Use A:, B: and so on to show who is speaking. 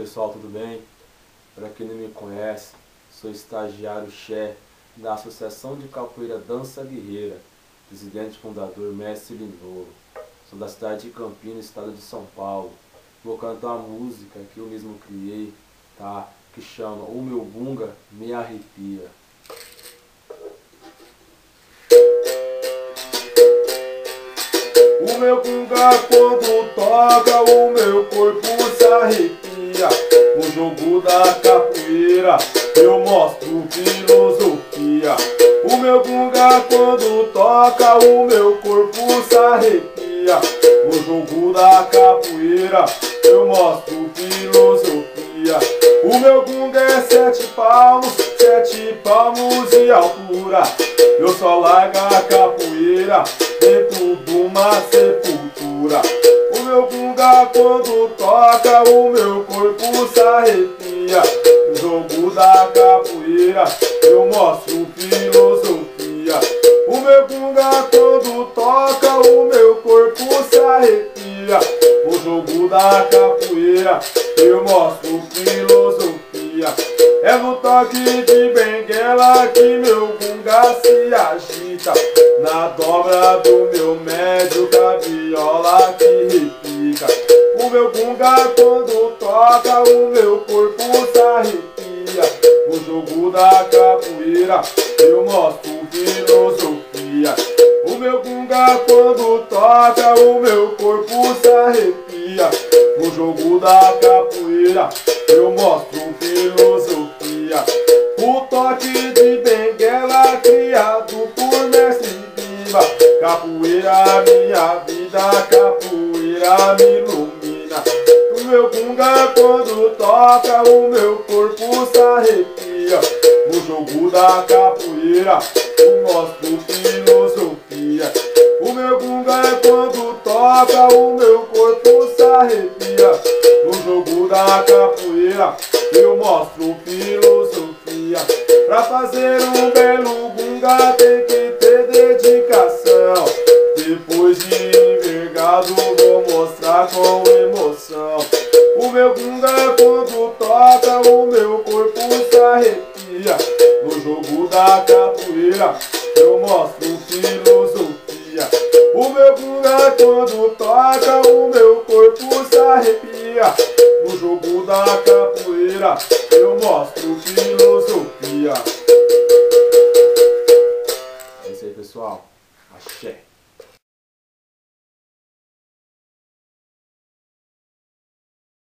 A: pessoal, tudo bem? Para quem não me conhece, sou estagiário Xé da Associação de Capoeira Dança Guerreira, presidente e fundador Mestre Linouro. Sou da cidade de Campinas, estado de São Paulo. Vou cantar uma música que eu mesmo criei, tá? Que chama O Meu Gunga Me Arrepia. O meu gunga quando toca, o meu corpo se arrepia. No jogo da capoeira eu mostro filosofia. O meu gunga quando toca, o meu corpo se arrepia. No jogo da capoeira eu mostro filosofia. O meu gunga é 7 palmos de altura. Eu só largo a capoeira dentro de uma sepultura. O meu gunga quando toca, o meu corpo se arrepia. No jogo da capoeira eu mostro filosofia. O meu gunga quando toca, o meu corpo se arrepia. No jogo da capoeira eu mostro filosofia. É no toque de benguela que meu gunga se agita. Na dobra do meu médio, com a viola que repica. O meu gunga quando toca, o meu corpo se arrepia. No jogo da capoeira eu mostro filosofia. O meu gunga quando toca, o meu corpo se arrepia. No jogo da capoeira eu mostro filosofia. O toque de benguela criado por Mestre Bimba. Capoeira minha vida, capoeira me ilumina. O meu gunga quando toca, o meu corpo se arrepia. No jogo da capoeira eu mostro filosofia. O meu gunga quando toca, o meu corpo se arrepia. No jogo da capoeira eu mostro filosofia. Pra fazer um belo gunga tem que ter dedicação. Depois de envergado vou mostrar com emoção. O meu gunga quando toca, o meu corpo se arrepia. No jogo da capoeira eu mostro filosofia. O meu gunga quando toca, o meu corpo se arrepia. No jogo da capoeira eu mostro filosofia. É isso aí, pessoal. Axé.